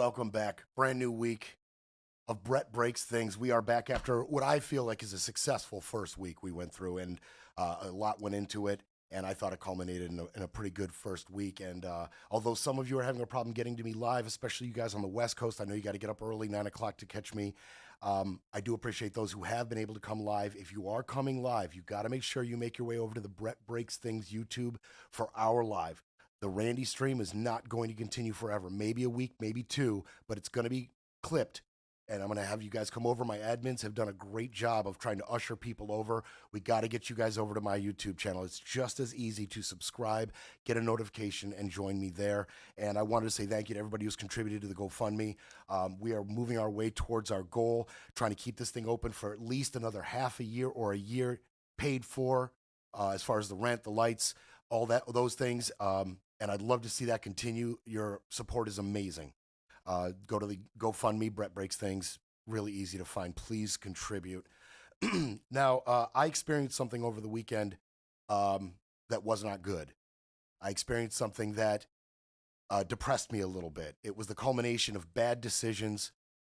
Welcome back. Brand new week of Brett Breaks Things. We are back after what I feel like is a successful first week we went through, and a lot went into it, and I thought it culminated in a pretty good first week. And although some of you are having a problem getting to me live, especially you guys on the West Coast, I know you got to get up early, 9 o'clock to catch me. I do appreciate those who have been able to come live. If you are coming live, you got to make sure you make your way over to the Brett Breaks Things YouTube for our live. The Randy stream is not going to continue forever. Maybe a week, maybe two, but it's going to be clipped. And I'm going to have you guys come over. My admins have done a great job of trying to usher people over. We got to get you guys over to my YouTube channel. It's just as easy to subscribe, get a notification, and join me there. And I wanted to say thank you to everybody who's contributed to the GoFundMe. We are moving our way towards our goal, trying to keep this thing open for at least another half a year or a year paid for, as far as the rent, the lights, all those things. And I'd love to see that continue. Your support is amazing. Go to the GoFundMe, Brett Breaks Things. Really easy to find. Please contribute. Now, I experienced something over the weekend that was not good. I experienced something that depressed me a little bit. It was the culmination of bad decisions,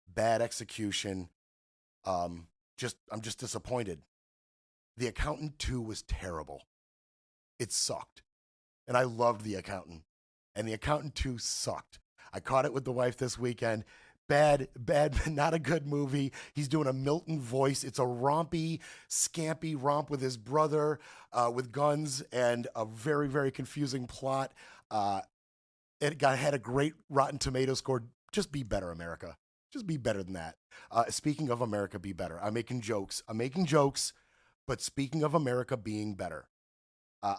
bad execution. I'm just disappointed. The Accountant 2 was terrible. It sucked. And I loved The Accountant. And The Accountant 2 sucked. I caught it with the wife this weekend. Bad, not a good movie. He's doing a Milton voice. It's a rompy, scampy romp with his brother with guns and a very, very confusing plot. Had a great Rotten Tomatoes score. Just be better, America. Just be better than that. Speaking of America, be better. I'm making jokes, but speaking of America being better,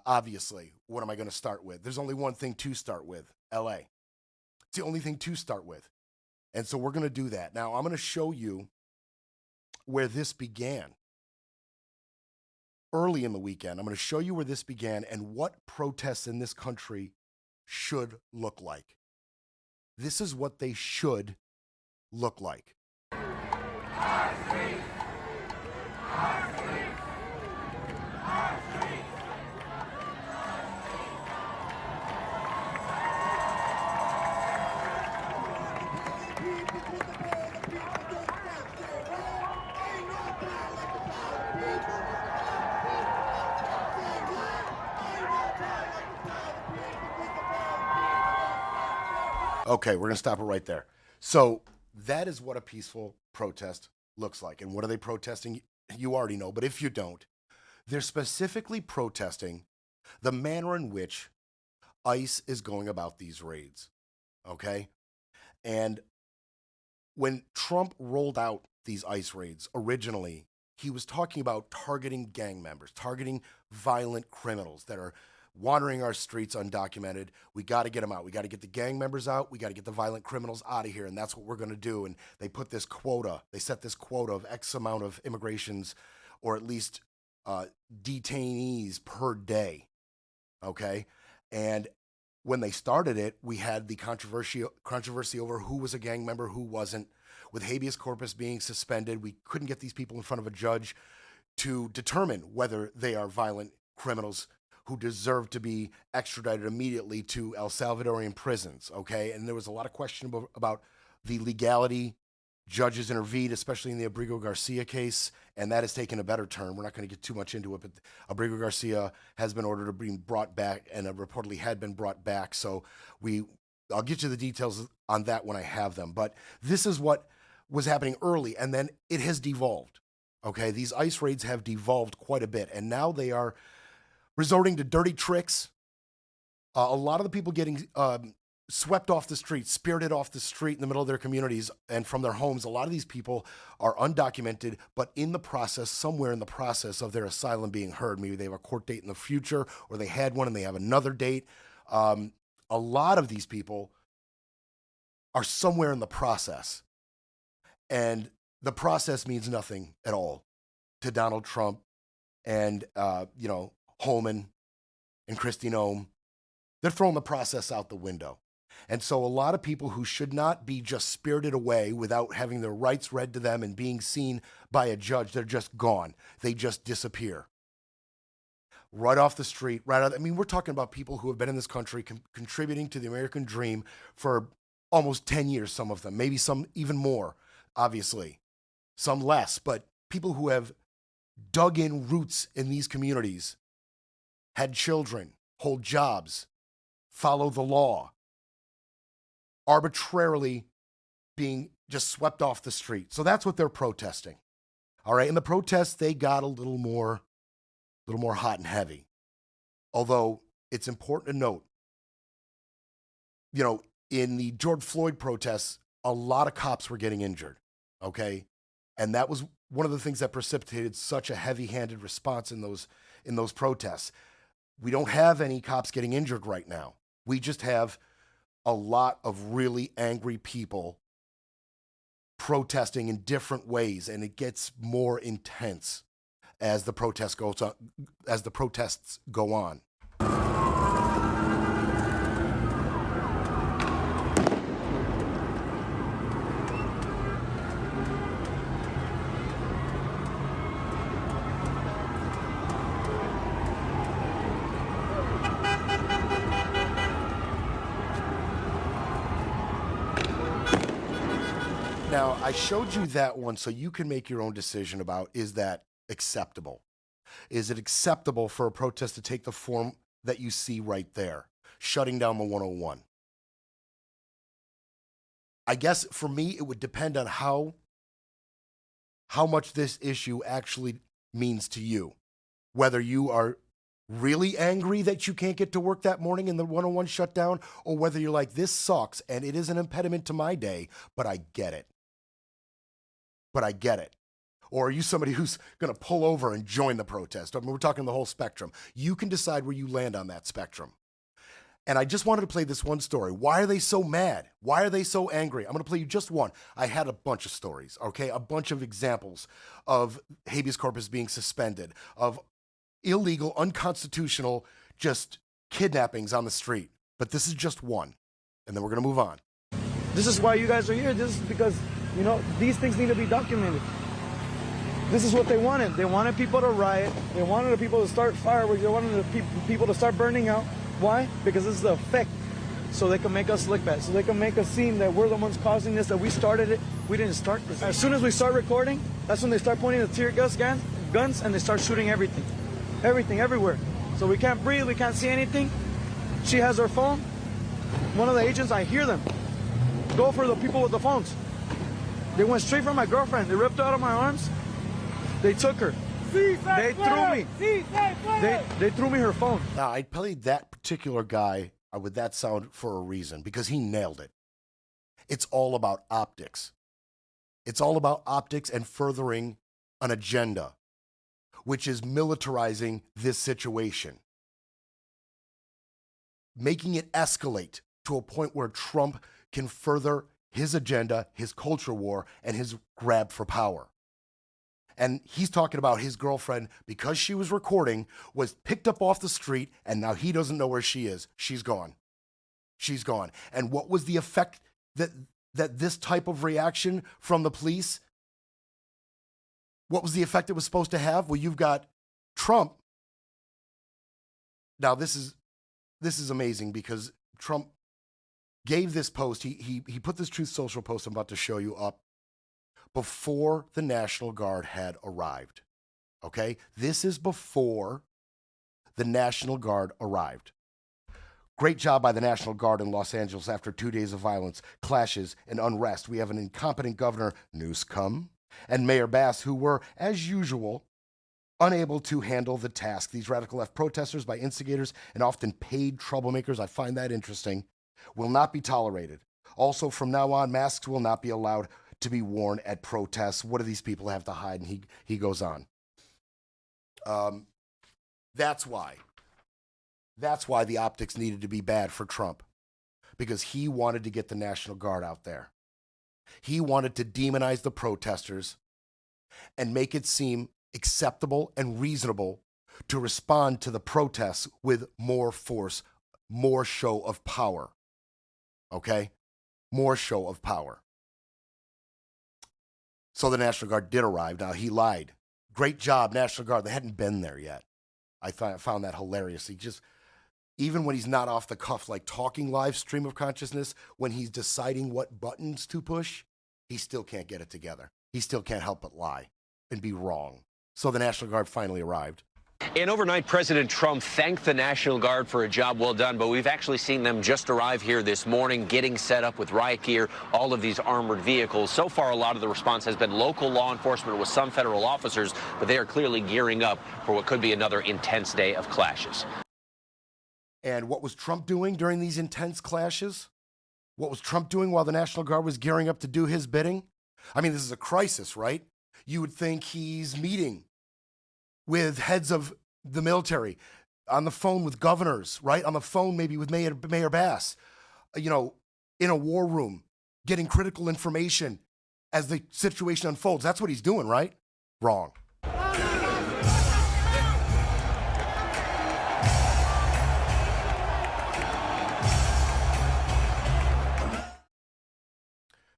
obviously, what am I going to start with? There's only one thing to start with, LA. It's the only thing to start with. And so we're going to do that. Now, I'm going to show you where this began. Early in the weekend, I'm going to show you where this began and what protests in this country should look like. This is what they should look like. Our streets! Our streets! Okay, we're going to stop it right there. So that is what a peaceful protest looks like. And what are they protesting? You already know, but if you don't, they're specifically protesting the manner in which ICE is going about these raids. Okay? And when Trump rolled out these ICE raids originally, he was talking about targeting gang members, targeting violent criminals that are wandering our streets undocumented. We got to get them out. We got to get the gang members out. We got to get the violent criminals out of here. And that's what we're going to do. And they put this quota, they set this quota of X amount of immigrations, or at least detainees per day. Okay. And when they started it, we had the controversy over who was a gang member, who wasn't. With habeas corpus being suspended, we couldn't get these people in front of a judge to determine whether they are violent criminals who deserve to be extradited immediately to El Salvadorian prisons, okay? And there was a lot of question about the legality. Judges intervened, especially in the Abrigo Garcia case, and that has taken a better turn. We're not going to get too much into it, but Abrigo Garcia has been ordered to be brought back, and reportedly had been brought back. So I'll get you the details on that when I have them. But this is what was happening early, and then it has devolved, okay? These ICE raids have devolved quite a bit, and now they are resorting to dirty tricks. A lot of the people getting swept off the street, spirited off the street in the middle of their communities and from their homes. A lot of these people are undocumented, but somewhere in the process of their asylum being heard. Maybe they have a court date in the future, or they had one and they have another date. A lot of these people are somewhere in the process. And the process means nothing at all to Donald Trump and, Holman and Kristi Noem. They're throwing the process out the window. And so a lot of people who should not be just spirited away without having their rights read to them and being seen by a judge, they're just gone. They just disappear. Right off the street, we're talking about people who have been in this country contributing to the American dream for almost 10 years, some of them, maybe some even more, obviously, some less, but people who have dug in roots in these communities, had children, hold jobs, follow the law, arbitrarily being just swept off the street. So that's what they're protesting. All right. In the protests, they got a little more hot and heavy. Although it's important to note, in the George Floyd protests, a lot of cops were getting injured. Okay. And that was one of the things that precipitated such a heavy-handed response in those protests. We don't have any cops getting injured right now. We just have a lot of really angry people protesting in different ways, and it gets more intense as the protests go on. Now, I showed you that one so you can make your own decision about, is that acceptable? Is it acceptable for a protest to take the form that you see right there, shutting down the 101? I guess for me, it would depend on how much this issue actually means to you. Whether you are really angry that you can't get to work that morning and the 101 shut down, or whether you're like, this sucks and it is an impediment to my day, but I get it. Or are you somebody who's going to pull over and join the protest? I mean, we're talking the whole spectrum. You can decide where you land on that spectrum. And I just wanted to play this one story. Why are they so mad? Why are they so angry? I'm going to play you just one. I had a bunch of stories, okay? A bunch of examples of habeas corpus being suspended, of illegal, unconstitutional, just kidnappings on the street. But this is just one. And then we're going to move on. This is why you guys are here. This is because, these things need to be documented. This is what they wanted. They wanted people to riot. They wanted the people to start fireworks. They wanted the people to start burning out. Why? Because this is the effect. So they can make us look bad. So they can make us seem that we're the ones causing this, that we started it. We didn't start this. As soon as we start recording, that's when they start pointing the tear gas guns, and they start shooting everything. Everything, everywhere. So we can't breathe. We can't see anything. She has her phone. One of the agents, I hear them go for the people with the phones. They went straight for my girlfriend. They ripped her out of my arms. They took her. They threw me. They threw me her phone. Now, I played that particular guy with that sound for a reason, because he nailed it. It's all about optics. It's all about optics and furthering an agenda, which is militarizing this situation, making it escalate to a point where Trump can further his agenda, his culture war, and his grab for power. And he's talking about his girlfriend, because she was recording, was picked up off the street, and now he doesn't know where she is. She's gone. She's gone. And what was the effect that this type of reaction from the police, what was the effect it was supposed to have? Well, you've got Trump. Now, this is amazing, because Trump gave this post, he put this Truth Social post I'm about to show you up before the National Guard had arrived. Okay? This is before the National Guard arrived. Great job by the National Guard in Los Angeles after 2 days of violence, clashes, and unrest. We have an incompetent Governor Newsom and Mayor Bass, who were, as usual, unable to handle the task. These radical left protesters, by instigators and often paid troublemakers, I find that interesting, will not be tolerated. Also, from now on, masks will not be allowed to be worn at protests. What do these people have to hide? And he goes on. That's why the optics needed to be bad for Trump, because he wanted to get the National Guard out there. He wanted to demonize the protesters and make it seem acceptable and reasonable to respond to the protests with more force, more show of power. Okay? More show of power. So the National Guard did arrive. Now, he lied. Great job, National Guard. They hadn't been there yet. I found that hilarious. even when he's not off the cuff, like talking live stream of consciousness, when he's deciding what buttons to push, he still can't get it together. He still can't help but lie and be wrong. So the National Guard finally arrived. And overnight, President Trump thanked the National Guard for a job well done, but we've actually seen them just arrive here this morning, getting set up with riot gear, all of these armored vehicles. So far, a lot of the response has been local law enforcement with some federal officers, but they are clearly gearing up for what could be another intense day of clashes. And what was Trump doing during these intense clashes? What was Trump doing while the National Guard was gearing up to do his bidding? I mean, this is a crisis, right? You would think he's meeting with heads of the military, on the phone with governors, right? On the phone maybe with Mayor Bass, you know, in a war room, getting critical information as the situation unfolds. That's what he's doing, right? Wrong.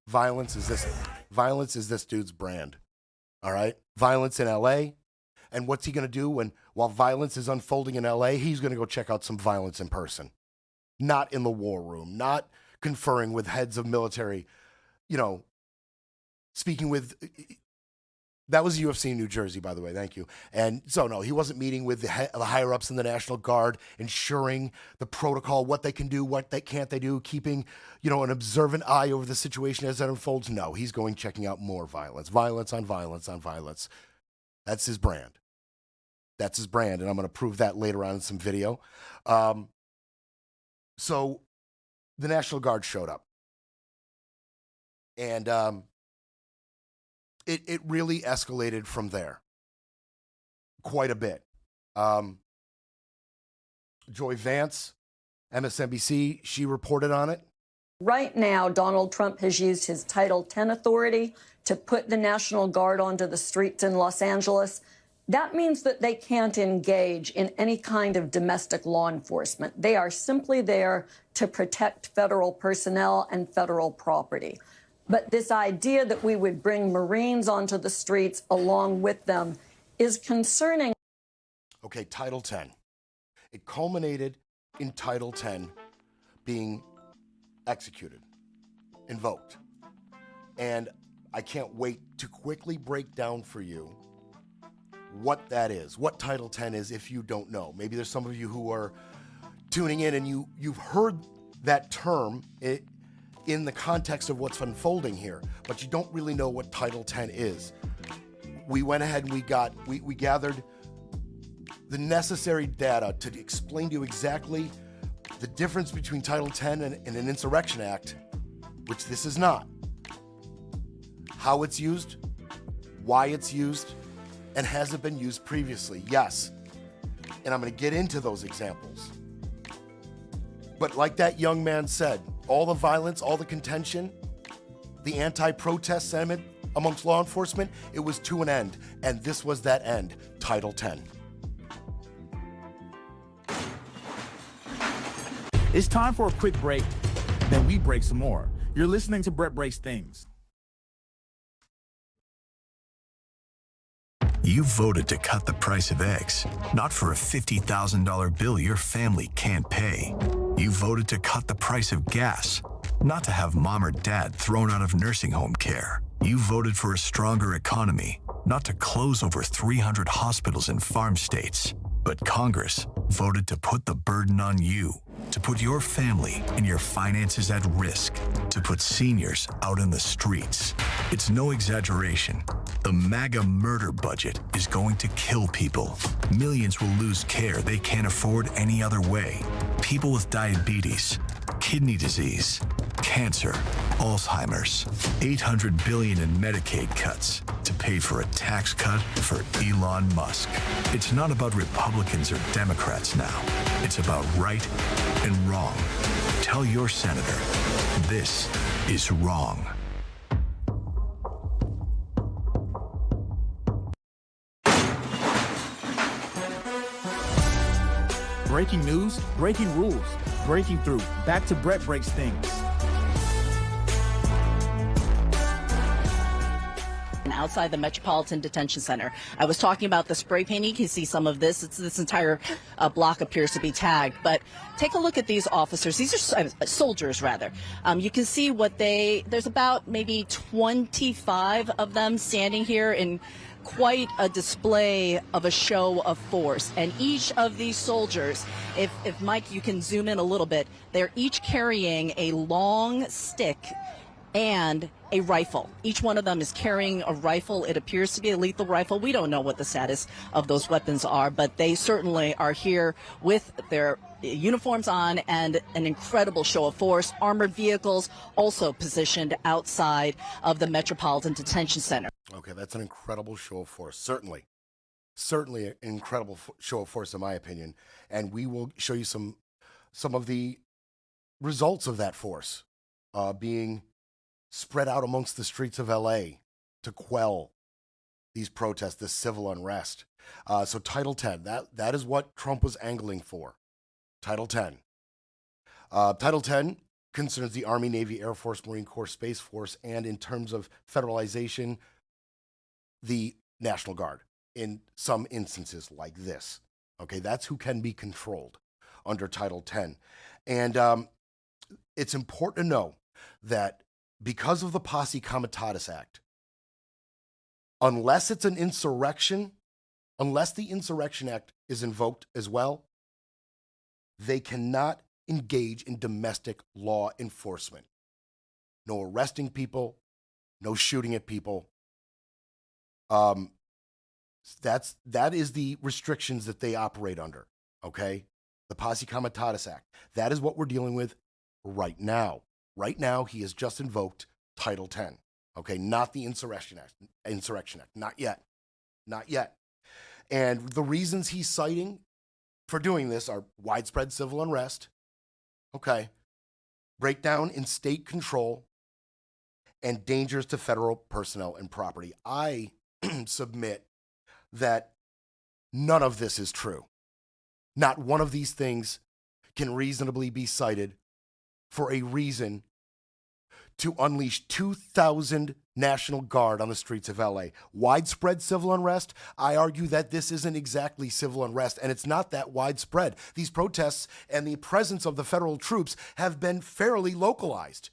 Violence is this dude's brand. All right? Violence in LA. And what's he going to do while violence is unfolding in LA? He's going to go check out some violence in person. Not in the war room, not conferring with heads of military, you know, speaking with, that was UFC in New Jersey, by the way, thank you. And so, no, he wasn't meeting with the higher-ups in the National Guard, ensuring the protocol, what they can do, what they can't they do, keeping, you know, an observant eye over the situation as it unfolds. No, he's going checking out more violence, violence on violence on violence. That's his brand. That's his brand, and I'm going to prove that later on in some video. So the National Guard showed up. And it really escalated from there quite a bit. Joy Vance, MSNBC, she reported on it. Right now, Donald Trump has used his Title 10 authority to put the National Guard onto the streets in Los Angeles. That means that they can't engage in any kind of domestic law enforcement. They are simply there to protect federal personnel and federal property. But this idea that we would bring Marines onto the streets along with them is concerning. Okay, Title 10. It culminated in Title 10 being executed, invoked. And I can't wait to quickly break down for you what that is, what Title 10 is if you don't know. Maybe there's some of you who are tuning in and you've heard that term in the context of what's unfolding here, but you don't really know what Title 10 is. We went ahead and we gathered the necessary data to explain to you exactly the difference between Title 10 and an Insurrection Act, which this is not. How it's used, why it's used, and has it been used previously? Yes. And I'm going to get into those examples. But like that young man said, all the violence, all the contention, the anti-protest sentiment amongst law enforcement, it was to an end. And this was that end, Title 10. It's time for a quick break, then we break some more. You're listening to Brett Breaks Things. You voted to cut the price of eggs, not for a $50,000 bill your family can't pay. You voted to cut the price of gas, not to have mom or dad thrown out of nursing home care. You voted for a stronger economy, not to close over 300 hospitals in farm states. But Congress voted to put the burden on you, to put your family and your finances at risk, to put seniors out in the streets. It's no exaggeration. The MAGA murder budget is going to kill people. Millions will lose care they can't afford any other way. People with diabetes, kidney disease, cancer, Alzheimer's. $800 billion in Medicaid cuts to pay for a tax cut for Elon Musk. It's not about Republicans or Democrats now. It's about right and wrong. Tell your senator, this is wrong. Breaking news, breaking rules, breaking through. Back to Brett Breaks Things. outside the Metropolitan Detention Center. I was talking about the spray painting. You can see some of this. This entire block appears to be tagged. But take a look at these officers. These are soldiers, rather. You can see there's about maybe 25 of them standing here in quite a display of a show of force. And each of these soldiers, if Mike, you can zoom in a little bit, they're each carrying a long stick and a rifle. Each one of them is carrying a rifle. It appears to be a lethal rifle. We don't know what the status of those weapons are, but they certainly are here with their uniforms on and an incredible show of force. Armored vehicles also positioned outside of the Metropolitan Detention Center. Okay, that's an incredible show of force. Certainly an incredible show of force, in my opinion. And we will show you some of the results of that force being spread out amongst the streets of LA to quell these protests, this civil unrest. So Title 10, that is what Trump was angling for. Title 10. Title 10 concerns the Army, Navy, Air Force, Marine Corps, Space Force, and in terms of federalization, the National Guard in some instances like this. Okay, that's who can be controlled under Title 10. And it's important to know that because of the Posse Comitatus Act, unless it's an insurrection, unless the Insurrection Act is invoked as well, they cannot engage in domestic law enforcement. No arresting people, no shooting at people. That is the restrictions that they operate under, okay? The Posse Comitatus Act. That is what we're dealing with right now. Right now, he has just invoked Title 10, okay? Not the Insurrection Act. Not yet. And the reasons he's citing for doing this are widespread civil unrest, okay, breakdown in state control, and dangers to federal personnel and property. I submit that none of this is true. Not one of these things can reasonably be cited for a reason to unleash 2,000 National Guard on the streets of LA. Widespread civil unrest, I argue that this isn't exactly civil unrest, and it's not that widespread. These protests and the presence of the federal troops have been fairly localized.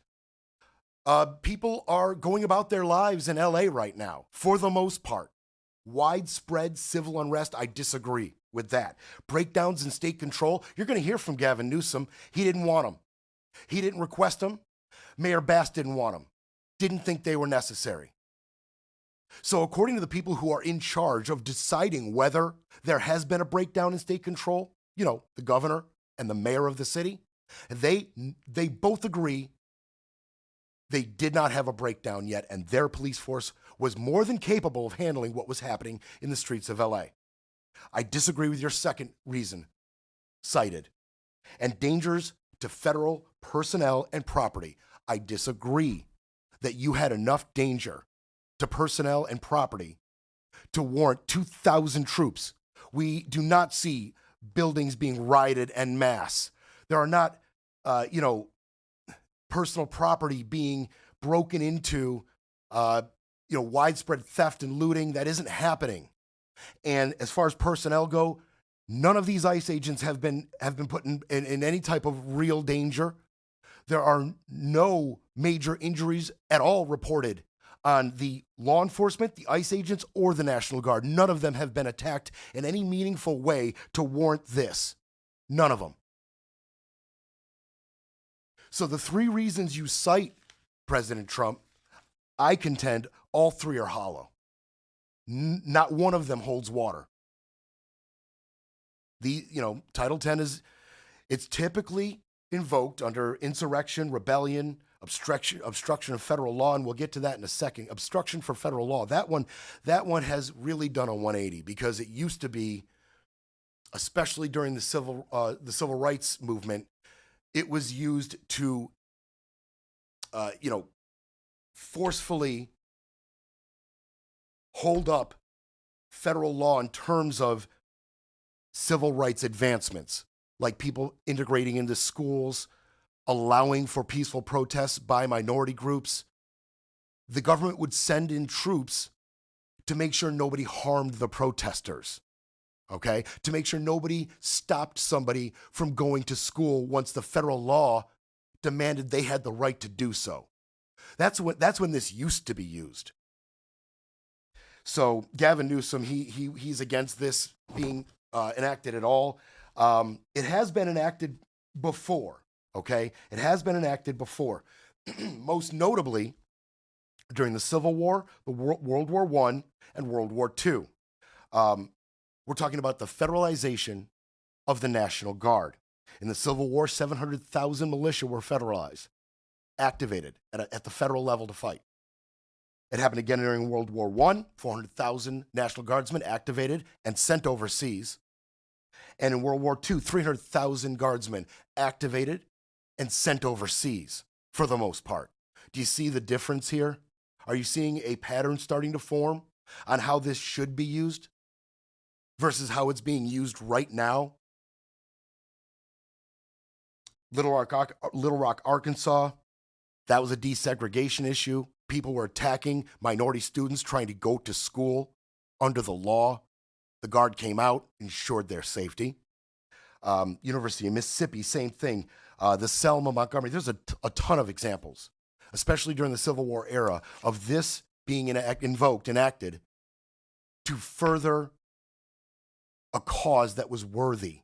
People are going about their lives in LA right now, for the most part. Widespread civil unrest, I disagree with that. Breakdowns in state control, you're going to hear from Gavin Newsom. He didn't want them. He didn't request them. Mayor Bass didn't want them. Didn't think they were necessary. So according to the people who are in charge of deciding whether there has been a breakdown in state control, you know, the governor and the mayor of the city, they both agree they did not have a breakdown yet, and their police force was more than capable of handling what was happening in the streets of LA. I disagree with your second reason cited. And dangers to federal personnel and property. I disagree that you had enough danger to personnel and property to warrant 2,000 troops. We do not see buildings being rioted en masse. There are not, personal property being broken into, widespread theft and looting. That isn't happening. And as far as personnel go, none of these ICE agents have been put in any type of real danger. There are no major injuries at all reported on the law enforcement, the ICE agents, or the National Guard. None of them have been attacked in any meaningful way to warrant this. None of them. So the three reasons you cite President Trump, I contend all three are hollow. Not one of them holds water. Title 10 it's typically invoked under insurrection, rebellion, obstruction of federal law, and we'll get to that in a second. Obstruction for federal law. That one has really done a 180 because it used to be, especially during the civil rights movement, it was used to, forcefully hold up federal law in terms of civil rights advancements, like people integrating into schools, allowing for peaceful protests by minority groups. The government would send in troops to make sure nobody harmed the protesters, okay? To make sure nobody stopped somebody from going to school once the federal law demanded they had the right to do so. That's when this used to be used. So Gavin Newsom, he's against this being enacted at all. It has been enacted before, okay? It has been enacted before. Most notably during the Civil War, the World War I, and World War II. We're talking about the federalization of the National Guard. In the Civil War, 700,000 militia were federalized, activated at the federal level to fight. It happened again during World War I, 400,000 National Guardsmen activated and sent overseas. And in World War II, 300,000 Guardsmen activated and sent overseas for the most part. Do you see the difference here? Are you seeing a pattern starting to form on how this should be used versus how it's being used right now? Little Rock, Arkansas, that was a desegregation issue. People were attacking minority students trying to go to school under the law. The Guard came out, ensured their safety. University of Mississippi, same thing. The Selma, Montgomery, there's a ton of examples, especially during the Civil War era, of this being enacted to further a cause that was worthy,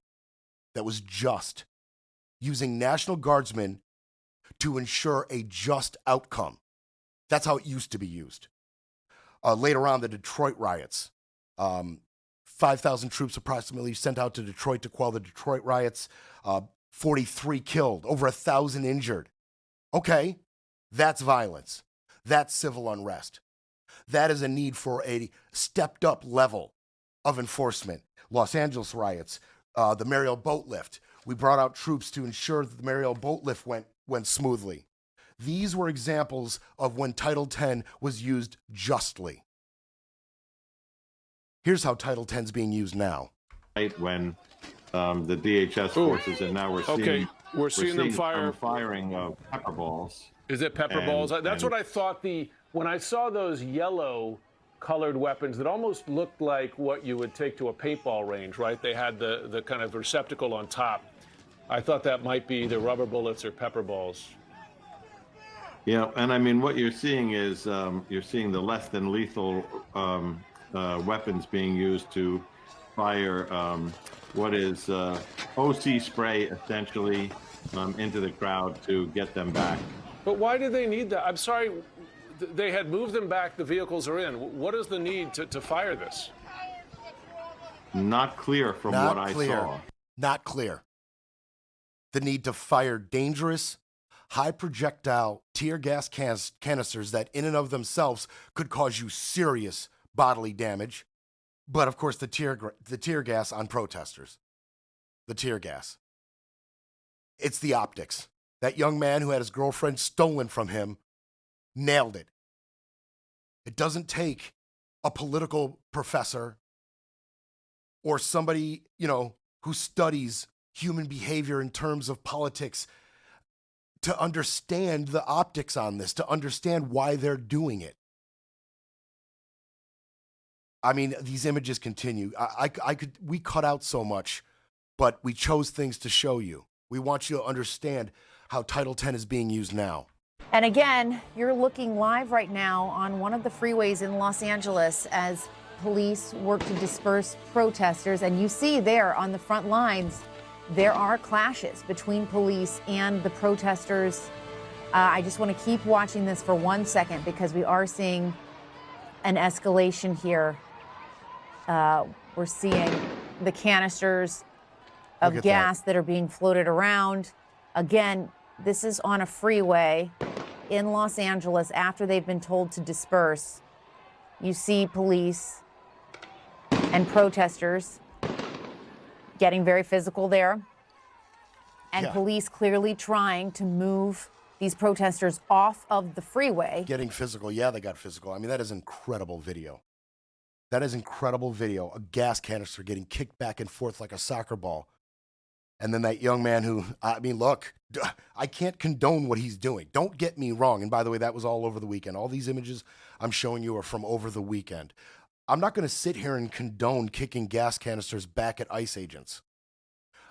that was just, using National Guardsmen to ensure a just outcome. That's how it used to be used. Later on, the Detroit riots. 5,000 troops approximately sent out to Detroit to quell the Detroit riots. 43 killed, over 1,000 injured. Okay, that's violence. That's civil unrest. That is a need for a stepped up level of enforcement. Los Angeles riots, the Mariel boat lift. We brought out troops to ensure that the Mariel boat lift went smoothly. These were examples of when Title X was used justly. Here's how Title X is being used now. Right when the DHS forces, and now we're seeing them firing pepper balls. Is it pepper balls? That's what I thought. When I saw those yellow colored weapons that almost looked like what you would take to a paintball range, right? They had the kind of receptacle on top. I thought that might be either rubber bullets or pepper balls. Yeah, and I mean, what you're seeing is you're seeing the less than lethal weapons being used to fire what is OC spray, essentially, into the crowd to get them back. But why do they need that? I'm sorry, they had moved them back, the vehicles are in. What is the need to fire this? Not clear from what I saw. Not clear. The need to fire dangerous, high projectile tear gas canisters that in and of themselves could cause you serious bodily damage. But of course, the tear gas on protesters. The tear gas. It's the optics. That young man who had his girlfriend stolen from him nailed it. It doesn't take a political professor or somebody, who studies human behavior in terms of politics to understand the optics on this, to understand why they're doing it. I mean, these images continue. We cut out so much, but we chose things to show you. We want you to understand how Title X is being used now. And again, you're looking live right now on one of the freeways in Los Angeles as police work to disperse protesters. And you see there on the front lines, there are clashes between police and the protesters. I just want to keep watching this for 1 second because we are seeing an escalation here. We're seeing the canisters of gas that are being floated around. Again, this is on a freeway in Los Angeles after they've been told to disperse. You see police and protesters getting very physical there, and police clearly trying to move these protesters off of the freeway. Getting physical. Yeah, they got physical. I mean, that is incredible video. That is incredible video. A gas canister getting kicked back and forth like a soccer ball. And then that young man who, I mean, look, I can't condone what he's doing. Don't get me wrong. And by the way, that was all over the weekend. All these images I'm showing you are from over the weekend. I'm not going to sit here and condone kicking gas canisters back at ICE agents.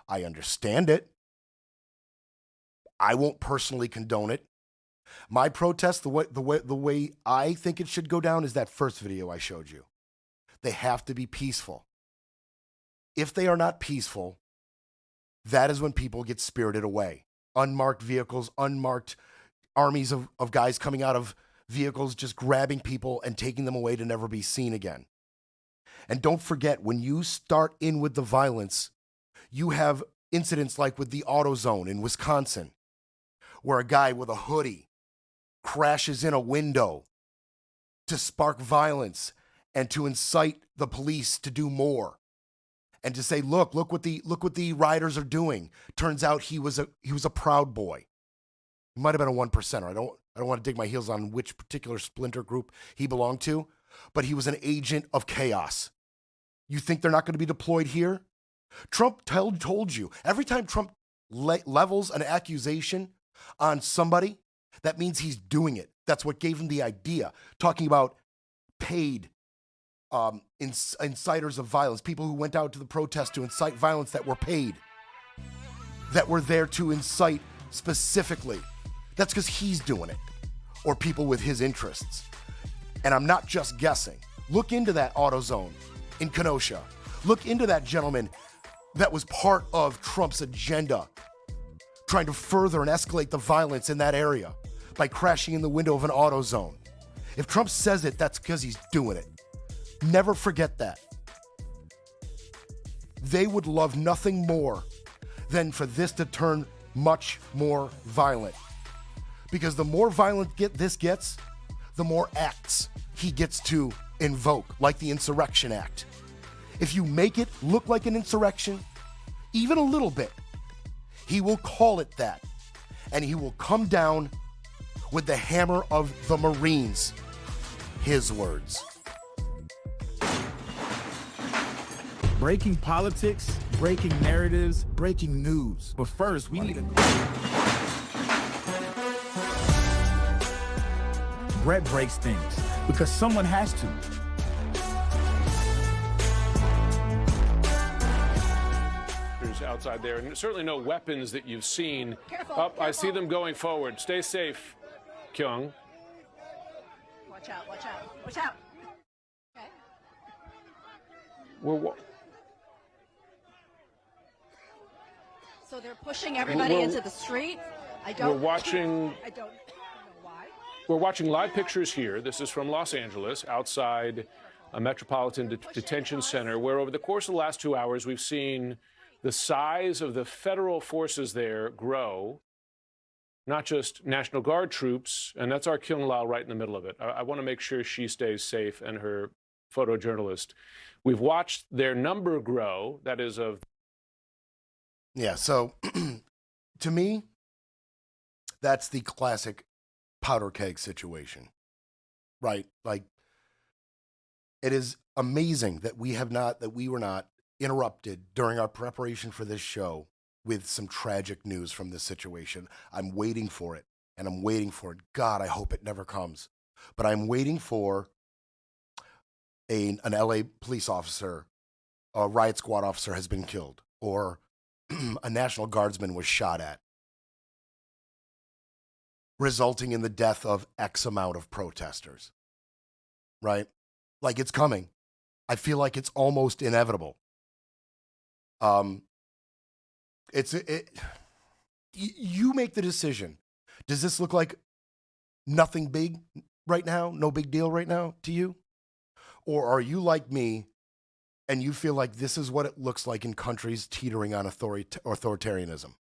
I understand it. I won't personally condone it. My protest, the way I think it should go down is that first video I showed you. They have to be peaceful. If they are not peaceful, that is when people get spirited away. Unmarked vehicles, unmarked armies of guys coming out of vehicles, just grabbing people and taking them away to never be seen again. And don't forget, when you start in with the violence, you have incidents like with the AutoZone in Wisconsin, where a guy with a hoodie crashes in a window to spark violence and to incite the police to do more. And to say, look what the riders are doing. Turns out he was a Proud Boy. He might have been a 1%er. I don't want to dig my heels on which particular splinter group he belonged to, but he was an agent of chaos. You think they're not going to be deployed here? Trump told you, every time Trump levels an accusation on somebody, that means he's doing it. That's what gave him the idea. Talking about paid inciters of violence, people who went out to the protest to incite violence that were paid, that were there to incite specifically. That's because he's doing it, or people with his interests. And I'm not just guessing. Look into that AutoZone in Kenosha. Look into that gentleman that was part of Trump's agenda, trying to further and escalate the violence in that area by crashing in the window of an AutoZone. If Trump says it, that's because he's doing it. Never forget that. They would love nothing more than for this to turn much more violent. Because the more violent this gets, the more acts he gets to invoke, like the Insurrection Act. If you make it look like an insurrection, even a little bit, he will call it that. And he will come down with the hammer of the Marines. His words. Breaking politics, breaking narratives, breaking news. But first, we need Brett breaks things because someone has to. Outside there, and certainly no weapons that you've seen. Careful, I see them going forward. Stay safe, Kyung. Watch out, watch out, watch out. Okay. So they're pushing everybody into the street. We're watching. I don't know why. We're watching live pictures here. This is from Los Angeles, outside a Metropolitan Detention Center, where over the course of the last 2 hours, we've seen the size of the federal forces there grow, not just National Guard troops, and that's our Kyung Lao right in the middle of it. I want to make sure she stays safe and her photojournalist. We've watched their number grow, that is of... Yeah, so to me, that's the classic powder keg situation, right? Like, it is amazing that we were not interrupted during our preparation for this show with some tragic news from this situation. I'm waiting for it, and I'm waiting for it. God, I hope it never comes. But I'm waiting for an LA police officer, a riot squad officer has been killed, or a National Guardsman was shot at, resulting in the death of X amount of protesters, right? Like, it's coming. I feel like it's almost inevitable. You make the decision. Does this look like nothing big right now? No big deal right now to you? Or are you like me and you feel like this is what it looks like in countries teetering on authoritarianism?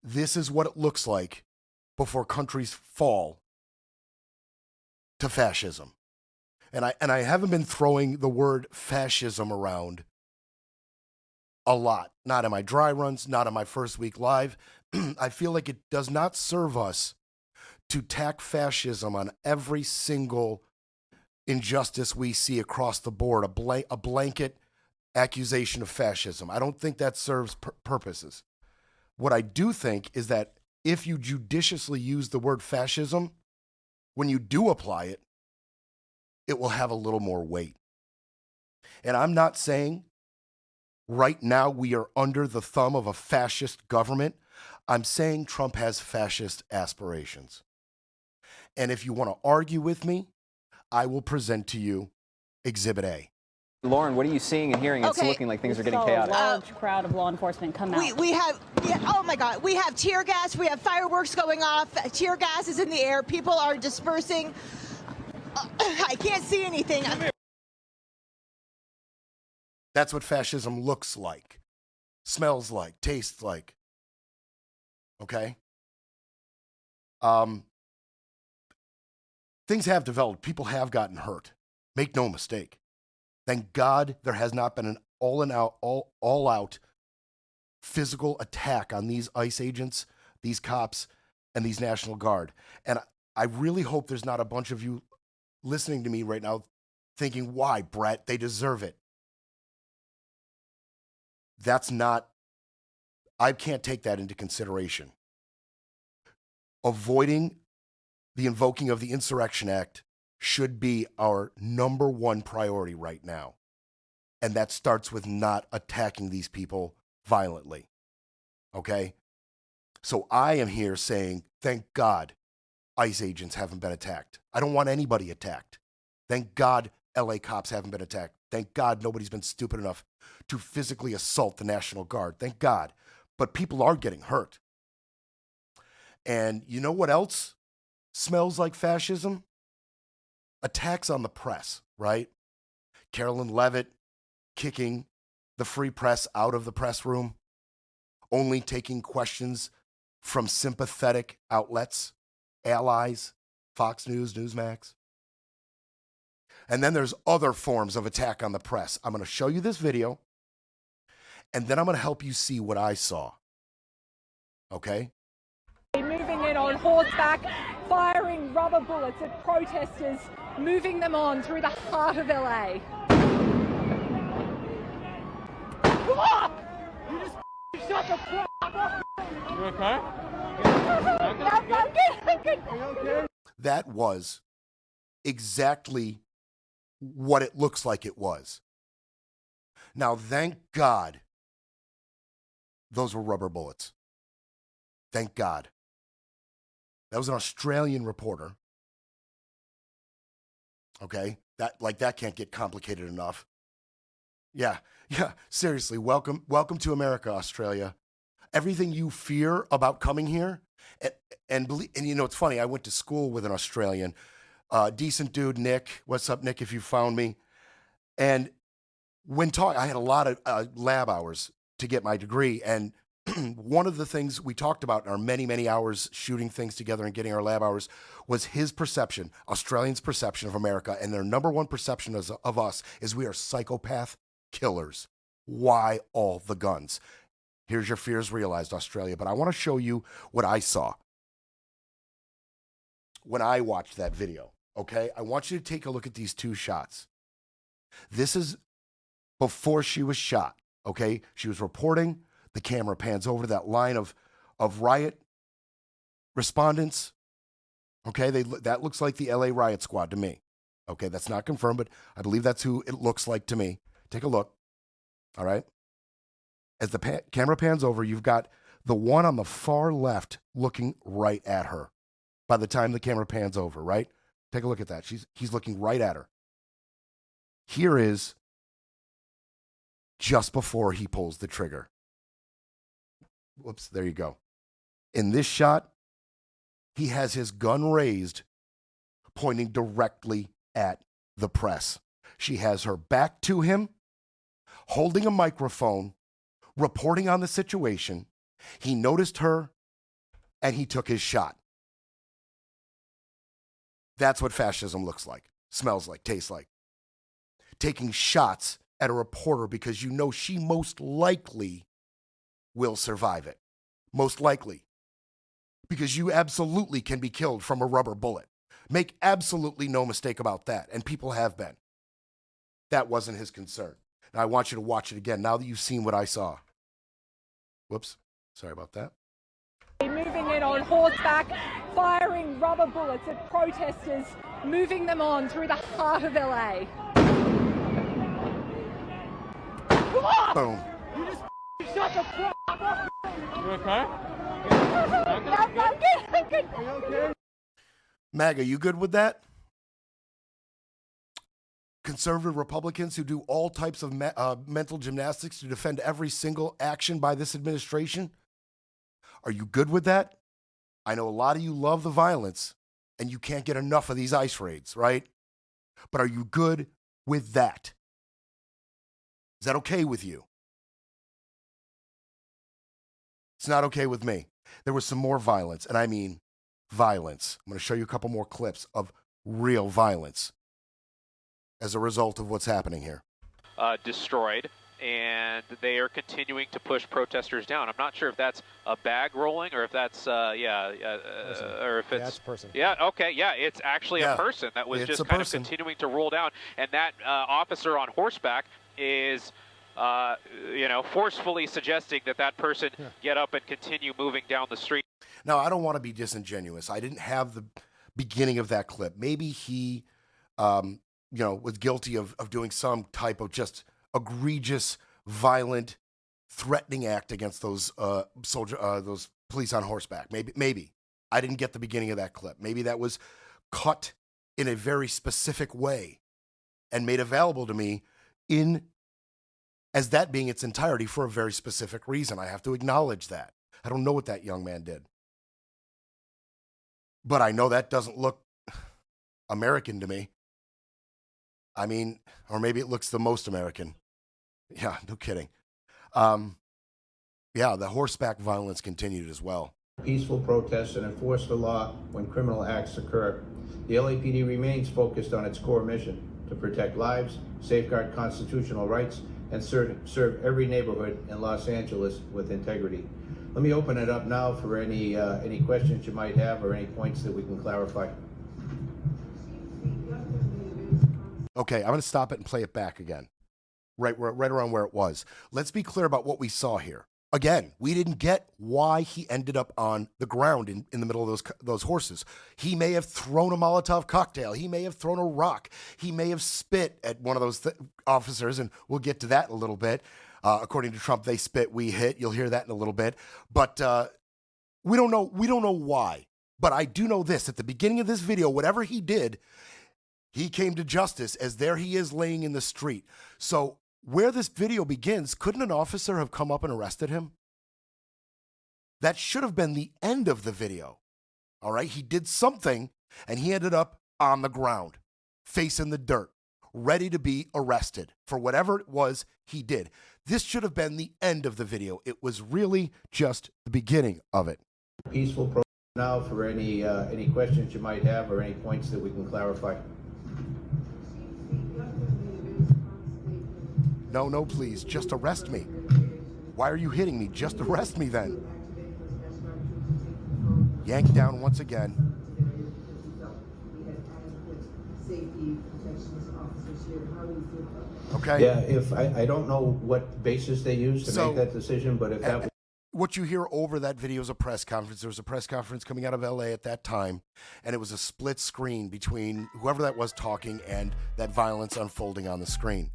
This is what it looks like before countries fall to fascism. And I haven't been throwing the word fascism around a lot. Not in my dry runs, not in my first week live. I feel like it does not serve us to tack fascism on every single injustice we see across the board, a blanket accusation of fascism. I don't think that serves purposes. What I do think is that if you judiciously use the word fascism, when you do apply it, it will have a little more weight. And I'm not saying right now we are under the thumb of a fascist government. I'm saying Trump has fascist aspirations. And if you want to argue with me, I will present to you Exhibit A. Lauren, what are you seeing and hearing? It's looking like things are getting chaotic. A large crowd of law enforcement come out. We have, oh my God, we have tear gas, we have fireworks going off, tear gas is in the air, people are dispersing. I can't see anything. That's what fascism looks like, smells like, tastes like. Okay? Things have developed. People have gotten hurt. Make no mistake. Thank God there has not been an all-out physical attack on these ICE agents, these cops, and these National Guard. And I really hope there's not a bunch of you listening to me right now thinking, why, Brett? They deserve it. That's not, I can't take that into consideration. Avoiding the invoking of the Insurrection Act should be our number one priority right now. And that starts with not attacking these people violently. Okay? So I am here saying, thank God ICE agents haven't been attacked. I don't want anybody attacked. Thank God LA cops haven't been attacked. Thank God nobody's been stupid enough to physically assault the National Guard. Thank God. But people are getting hurt. And you know what else smells like fascism? Attacks on the press, right? Carolyn Leavitt kicking the free press out of the press room, only taking questions from sympathetic outlets, allies, Fox News, Newsmax. And then there's other forms of attack on the press. I'm going to show you this video, and then I'm going to help you see what I saw. Okay? Moving in on horseback, firing rubber bullets at protesters, moving them on through the heart of LA. You just shut the fuck up. You okay? I'm good. That was exactly what it looks like it was. Now, thank God those were rubber bullets. Thank God. That was an Australian reporter. Okay? That can't get complicated enough. Yeah, seriously, welcome to America, Australia. Everything you fear about coming here, and you know, it's funny, I went to school with an Australian, decent dude, Nick. What's up, Nick, if you found me? And when I had a lot of lab hours to get my degree, and one of the things we talked about in our many, many hours shooting things together and getting our lab hours was his perception, Australians' perception of America, and their number one perception of us is we are psychopath killers. Why all the guns? Here's your fears realized, Australia. But I want to show you what I saw when I watched that video, okay? I want you to take a look at these two shots. This is before she was shot, okay? She was reporting. The camera pans over that line of riot respondents. Okay, that looks like the LA riot squad to me. Okay, that's not confirmed, but I believe that's who it looks like to me. Take a look. All right. As the camera pans over, you've got the one on the far left looking right at her. By the time the camera pans over, right? Take a look at that. He's looking right at her. Here is just before he pulls the trigger. Whoops, there you go. In this shot, he has his gun raised, pointing directly at the press. She has her back to him, holding a microphone, reporting on the situation. He noticed her, and he took his shot. That's what fascism looks like, smells like, tastes like. Taking shots at a reporter because you know she most likely will survive it. Most likely. Because you absolutely can be killed from a rubber bullet. Make absolutely no mistake about that. And people have been. That wasn't his concern. And I want you to watch it again now that you've seen what I saw. Whoops. Sorry about that. Moving in on horseback, firing firing rubber bullets at protesters, moving them on through the heart of LA. Boom. You just shut the fuck up. You okay? I'm good. Are you okay? MAGA, you good with that? Conservative Republicans who do all types of mental gymnastics to defend every single action by this administration? Are you good with that? I know a lot of you love the violence and you can't get enough of these ICE raids, right? But are you good with that? Is that okay with you? It's not okay with me. There was some more violence, and I mean violence. I'm going to show you a couple more clips of real violence as a result of what's happening here. Destroyed, and they are continuing to push protesters down. I'm not sure if that's a bag rolling or if that's, or if it's... that's a person. Yeah, okay, yeah, it's actually a person that was just kind of continuing to roll down, and that officer on horseback is, forcefully suggesting that that person get up and continue moving down the street. Now, I don't want to be disingenuous. I didn't have the beginning of that clip. Maybe he, was guilty of doing some type of just egregious, violent, threatening act against those those police on horseback. Maybe. I didn't get the beginning of that clip. Maybe that was cut in a very specific way and made available to me as that being its entirety for a very specific reason. I have to acknowledge that. I don't know what that young man did. But I know that doesn't look American to me. I mean, or maybe it looks the most American. Yeah, no kidding. The horseback violence continued as well. Peaceful protests and enforce the law when criminal acts occur. The LAPD remains focused on its core mission to protect lives, safeguard constitutional rights, and serve every neighborhood in Los Angeles with integrity. Let me open it up now for any questions you might have or any points that we can clarify. Okay, I'm going to stop it and play it back again, right around where it was. Let's be clear about what we saw here. Again, we didn't get why he ended up on the ground in the middle of those horses. He may have thrown a Molotov cocktail. He may have thrown a rock. He may have spit at one of those officers, and we'll get to that in a little bit. According to Trump, they spit, we hit. You'll hear that in a little bit. But we don't know why. But I do know this. At the beginning of this video, whatever he did, he came to justice as there he is laying in the street. So where this video begins, couldn't an officer have come up and arrested him? That should have been the end of the video. All right, he did something and he ended up on the ground, facing the dirt, ready to be arrested for whatever it was he did. This should have been the end of the video. It was really just the beginning of it. Peaceful protest now for any questions you might have or any points that we can clarify. No, please, just arrest me. Why are you hitting me? Just arrest me then. Yanked down once again. Okay. Yeah, if I don't know what basis they used to make that decision, but if that was... What you hear over that video is a press conference. There was a press conference coming out of LA at that time, and it was a split screen between whoever that was talking and that violence unfolding on the screen.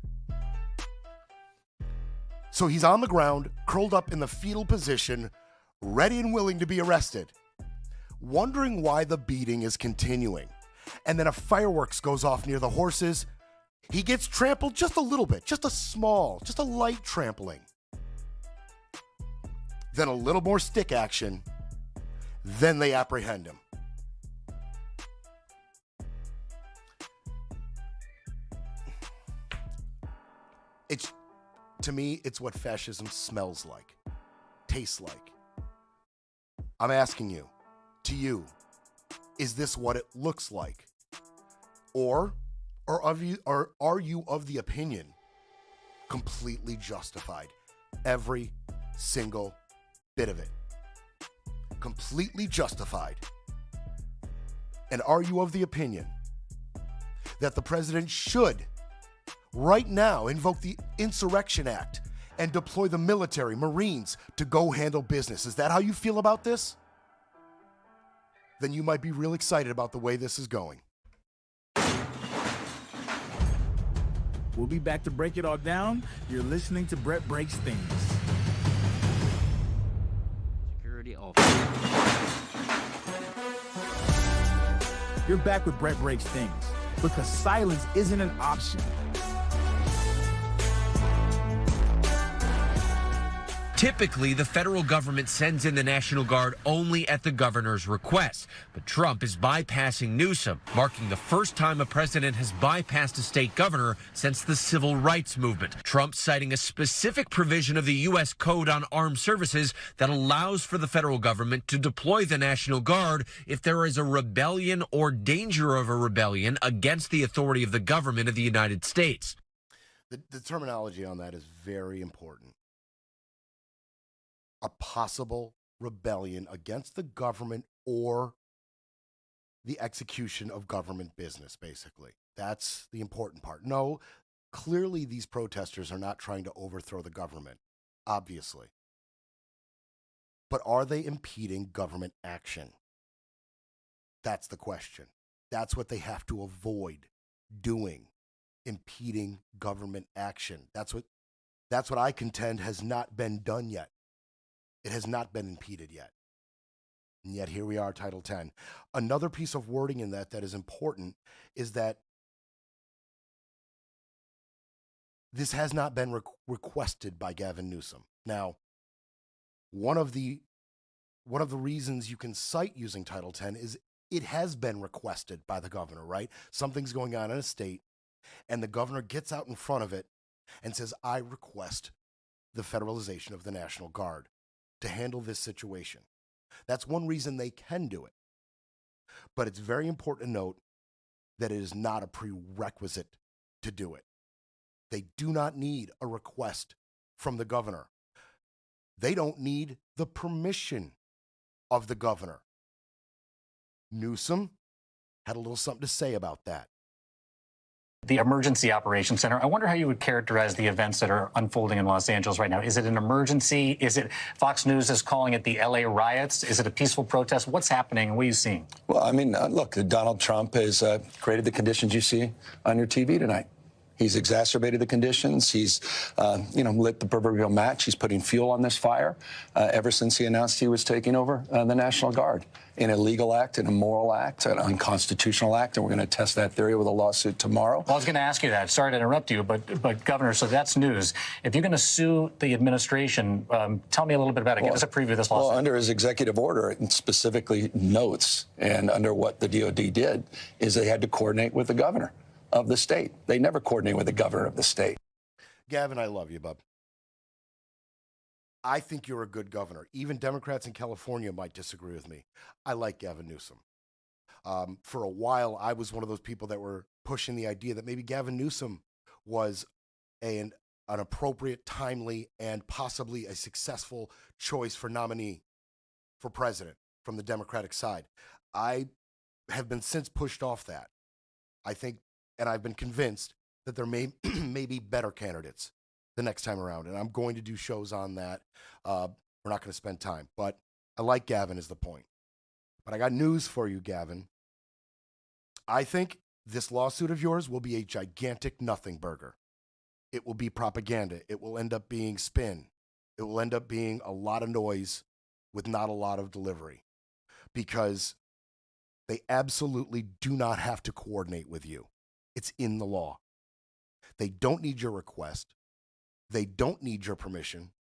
So he's on the ground, curled up in the fetal position, ready and willing to be arrested, wondering why the beating is continuing. And then a fireworks goes off near the horses. He gets trampled just a little bit, just a light trampling. Then a little more stick action. Then they apprehend him. To me, it's what fascism smells like, tastes like. I'm asking you, to you, is this what it looks like? Or are you of the opinion, completely justified, every single bit of it? Completely justified. And are you of the opinion that the president should right now invoke the Insurrection Act and deploy the military, Marines, to go handle business? Is that how you feel about this? then you might be real excited about the way this is going. We'll be back to break it all down. You're listening to Brett Breaks Things. Security officer. You're back with Brett Breaks Things, because silence isn't an option. Typically, the federal government sends in the National Guard only at the governor's request. But Trump is bypassing Newsom, marking the first time a president has bypassed a state governor since the civil rights movement. Trump citing a specific provision of the U.S. Code on Armed Services that allows for the federal government to deploy the National Guard if there is a rebellion or danger of a rebellion against the authority of the government of the United States. The terminology on that is very important. A possible rebellion against the government or the execution of government business, basically. That's the important part. No, clearly these protesters are not trying to overthrow the government, obviously. But are they impeding government action? That's the question. That's what they have to avoid doing, impeding government action. That's what I contend has not been done yet. It has not been impeded yet. And yet here we are, Title 10. Another piece of wording in that is important is that this has not been requested by Gavin Newsom. Now, one of the reasons you can cite using Title 10 is it has been requested by the governor, right? Something's going on in a state, and the governor gets out in front of it and says, I request the federalization of the National Guard to handle this situation. That's one reason they can do it. But it's very important to note that it is not a prerequisite to do it. They do not need a request from the governor. They don't need the permission of the governor. Newsom had a little something to say about that. The Emergency Operations Center. I wonder how you would characterize the events that are unfolding in Los Angeles right now. Is it an emergency? Is it, Fox News is calling it the LA riots? Is it a peaceful protest? What's happening and what are you seeing? Well, I mean, look, Donald Trump has created the conditions you see on your TV tonight. He's exacerbated the conditions. He's, lit the proverbial match. He's putting fuel on this fire ever since he announced he was taking over the National Guard. An illegal act, an immoral act, an unconstitutional act, and we're going to test that theory with a lawsuit tomorrow. Well, I was going to ask you that. Sorry to interrupt you, but Governor, so that's news. If you're going to sue the administration, tell me a little bit about it. Give us a preview of this lawsuit. Well, under his executive order, it specifically notes, and under what the DOD did, is they had to coordinate with the governor of the state. They never coordinate with the governor of the state. Gavin, I love you, bub. I think you're a good governor. Even Democrats in California might disagree with me. I like Gavin Newsom. For a while, I was one of those people that were pushing the idea that maybe Gavin Newsom was an appropriate, timely, and possibly a successful choice for nominee for president from the Democratic side. I have been since pushed off that. I think, and I've been convinced that there may be better candidates the next time around, and I'm going to do shows on that. We're not going to spend time, but I like Gavin is the point. But I got news for you, Gavin. I think this lawsuit of yours will be a gigantic nothing burger. It will be propaganda. It will end up being spin. It will end up being a lot of noise with not a lot of delivery, because they absolutely do not have to coordinate with you. It's in the law. They don't need your request. They don't need your permission,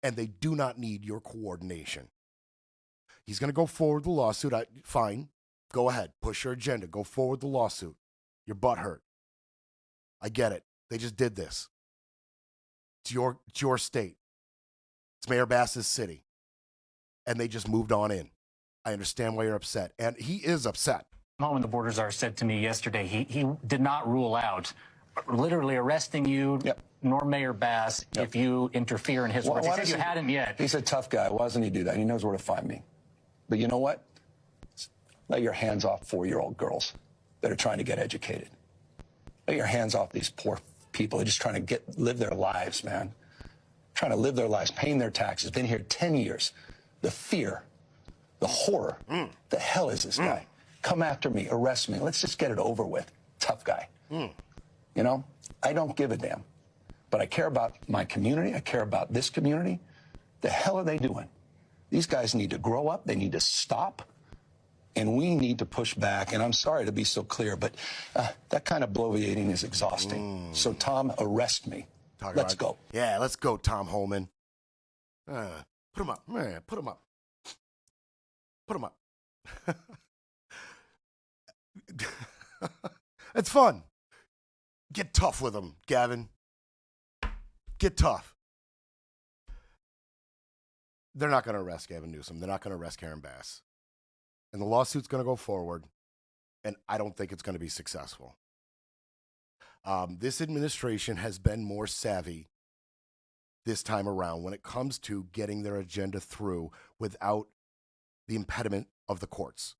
and they do not need your coordination. He's going to go forward the lawsuit. Fine. Go ahead. Push your agenda. Go forward the lawsuit. Your butt hurt. I get it. They just did this. It's your state. It's Mayor Bass's city. And they just moved on in. I understand why you're upset. And he is upset. Home and the Border Czar said to me yesterday, he did not rule out literally arresting you, nor Mayor Bass, if you interfere in his words. He said you hadn't yet. He's a tough guy. Why doesn't he do that? He knows where to find me. But you know what? Let your hands off 4-year-old girls that are trying to get educated. Let your hands off these poor people. They're just trying to live their lives, man. Trying to live their lives, paying their taxes. Been here 10 years. The fear The horror. The hell is this guy? Come after me, arrest me. Let's just get it over with. Tough guy. You know, I don't give a damn. But I care about my community. I care about this community. The hell are they doing? These guys need to grow up. They need to stop. And we need to push back. And I'm sorry to be so clear, but that kind of bloviating is exhausting. So, Tom, arrest me. Let's go. Yeah, let's go, Tom Holman. Put him up. Man, put him up. Put him up. It's fun. Get tough with him, Gavin. Get tough. They're not going to arrest Gavin Newsom. They're not going to arrest Karen Bass. And the lawsuit's going to go forward, and I don't think it's going to be successful. This administration has been more savvy this time around when it comes to getting their agenda through without the impediment of the courts.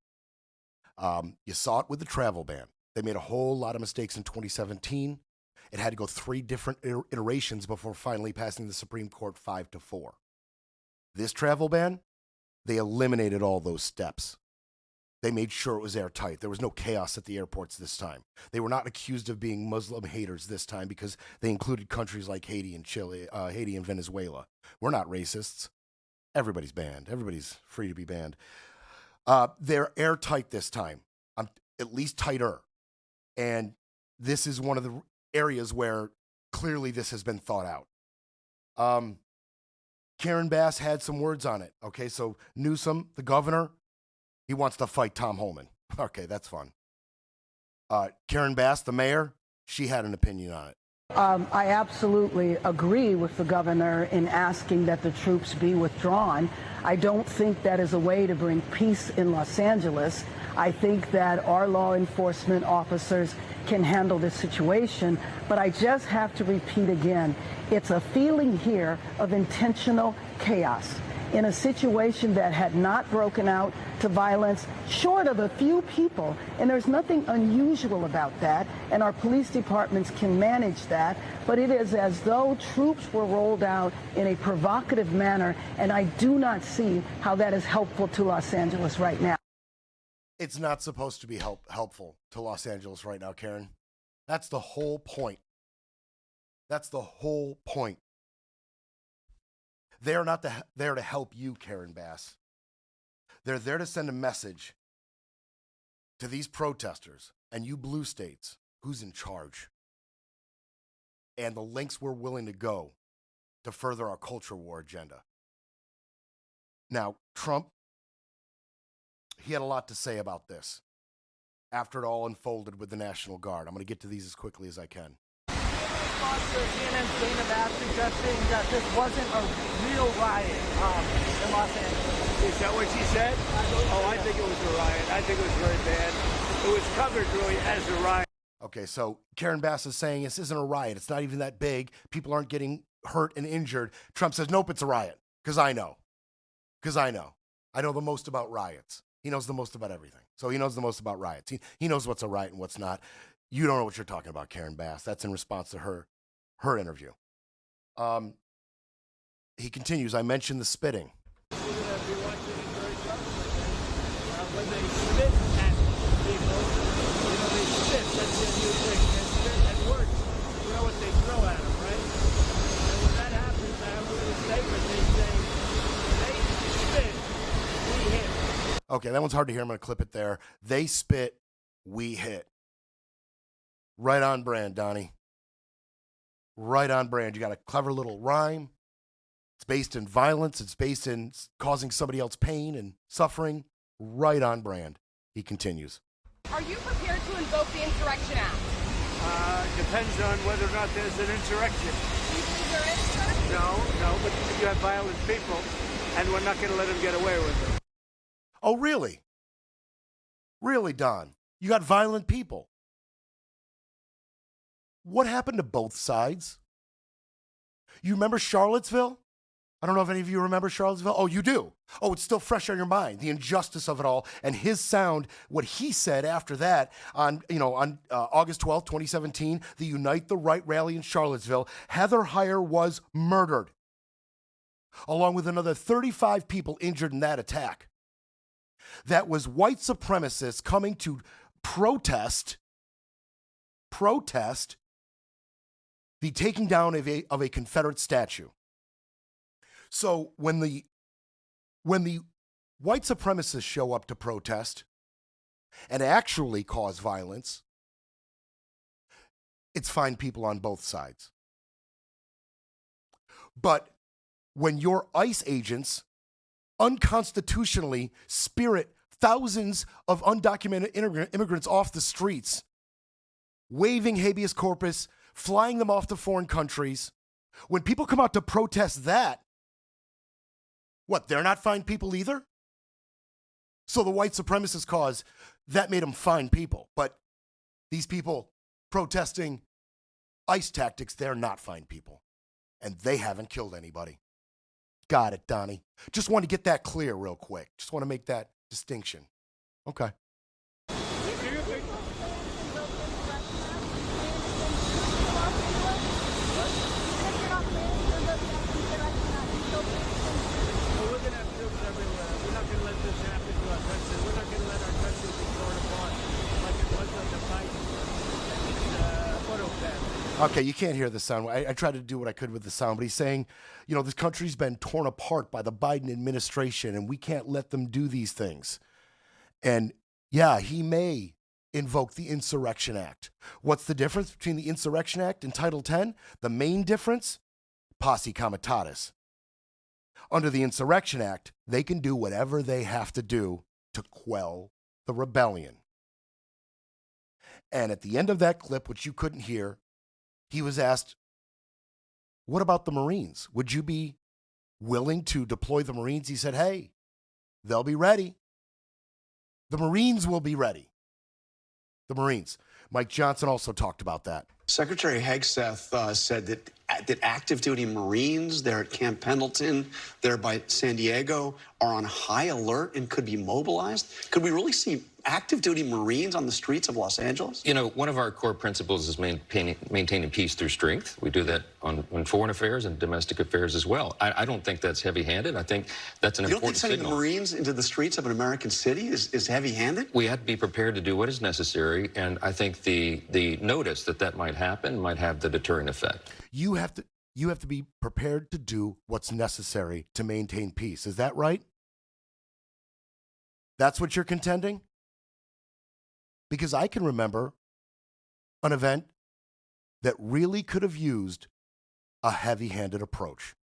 You saw it with the travel ban. They made a whole lot of mistakes in 2017. It had to go 3 different iterations before finally passing the Supreme Court 5-4. This travel ban, they eliminated all those steps. They made sure it was airtight. There was no chaos at the airports this time. They were not accused of being Muslim haters this time because they included countries like Haiti and Chile, Haiti and Venezuela. We're not racists. Everybody's banned. Everybody's free to be banned. They're airtight this time, at least tighter. And this is one of the areas where clearly this has been thought out. Karen Bass had some words on it. Okay, so Newsom, the governor, he wants to fight Tom Holman. Okay, that's fun. Karen Bass, the mayor, she had an opinion on it. I absolutely agree with the governor in asking that the troops be withdrawn. I don't think that is a way to bring peace in Los Angeles. I think that our law enforcement officers can handle this situation, but I just have to repeat again, it's a feeling here of intentional chaos in a situation that had not broken out to violence, short of a few people, and there's nothing unusual about that, and our police departments can manage that, but it is as though troops were rolled out in a provocative manner, and I do not see how that is helpful to Los Angeles right now. It's not supposed to be helpful to Los Angeles right now, Karen. That's the whole point. That's the whole point. They're not there to help you, Karen Bass. They're there to send a message to these protesters and you blue states who's in charge and the lengths we're willing to go to further our culture war agenda. Now, Trump, he had a lot to say about this after it all unfolded with the National Guard. I'm going to get to these as quickly as I can. CNN's Dana Bass suggesting that this wasn't a real riot in Los Angeles. Is that what she said? I think it was a riot. I think it was very bad. It was covered really as a riot. Okay, so Karen Bass is saying this isn't a riot. It's not even that big. People aren't getting hurt and injured. Trump says, nope, it's a riot. Because I know. I know the most about riots. He knows the most about everything. So he knows the most about riots. He knows what's a riot and what's not. You don't know what you're talking about, Karen Bass. That's in response to her interview. He continues, I mentioned the spitting. When they spit at people, they spit. That's their new thing. They spit at words. You know what they throw at them, right? And when that happens, I have a little statement. They say, they spit, we hit. Okay, that one's hard to hear. I'm going to clip it there. They spit, we hit. Right on brand, Donnie. Right on brand. You got a clever little rhyme. It's based in violence. It's based in causing somebody else pain and suffering. Right on brand. He continues. Are you prepared to invoke the Insurrection Act? Depends on whether or not there's an insurrection. Do you think there is, sir? No, but you have violent people, and we're not going to let them get away with it. Oh, really? Really, Don? You got violent people. What happened to both sides? You remember Charlottesville? I don't know if any of you remember Charlottesville. Oh, you do. Oh, it's still fresh on your mind. The injustice of it all and his sound, what he said after that on August 12th, 2017, the Unite the Right rally in Charlottesville, Heather Heyer was murdered, along with another 35 people injured in that attack. that was white supremacists coming to protest the taking down of a Confederate statue. So when the white supremacists show up to protest and actually cause violence, it's fine people on both sides. But when your ICE agents unconstitutionally spirit thousands of undocumented immigrants off the streets, waving habeas corpus, flying them off to foreign countries, when people come out to protest that, what, they're not fine people either? So the white supremacist cause, that made them fine people. But these people protesting ICE tactics, they're not fine people. And they haven't killed anybody. Got it, Donnie. Just want to get that clear real quick. Just want to make that distinction. Okay. Okay, you can't hear the sound. I tried to do what I could with the sound, but he's saying, you know, this country's been torn apart by the Biden administration, and we can't let them do these things. And yeah, he may invoke the Insurrection Act. What's the difference between the Insurrection Act and Title 10? The main difference? Posse comitatus. Under the Insurrection Act, they can do whatever they have to do to quell the rebellion. And at the end of that clip, which you couldn't hear, he was asked, what about the Marines? Would you be willing to deploy the Marines? He said, hey, they'll be ready. The Marines will be ready. The Marines. Mike Johnson also talked about that. Secretary Hegseth said that active duty Marines there at Camp Pendleton, there by San Diego, are on high alert and could be mobilized. Could we really see active duty Marines on the streets of Los Angeles? You know, one of our core principles is maintaining peace through strength. We do that on foreign affairs and domestic affairs as well. I don't think that's heavy-handed. I think that's an important signal. You don't think sending the Marines into the streets of an American city is heavy-handed? We have to be prepared to do what is necessary, and I think the notice that might happen might have the deterrent effect. You have to be prepared to do what's necessary to maintain peace. Is that right? That's what you're contending? Because I can remember an event that really could have used a heavy-handed approach.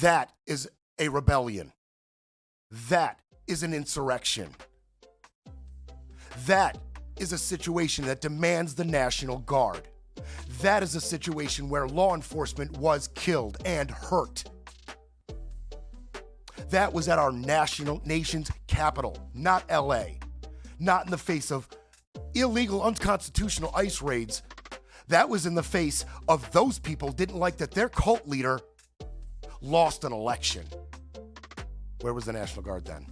That is a rebellion. That is an insurrection. That is a situation that demands the National Guard. That is a situation where law enforcement was killed and hurt. That was at our nation's capital, not LA. Not in the face of illegal, unconstitutional ICE raids. That was in the face of those people didn't like that their cult leader lost an election. Where was the National Guard then?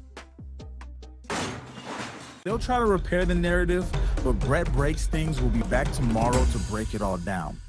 They'll try to repair the narrative, but Brett Breaks Things will be back tomorrow to break it all down.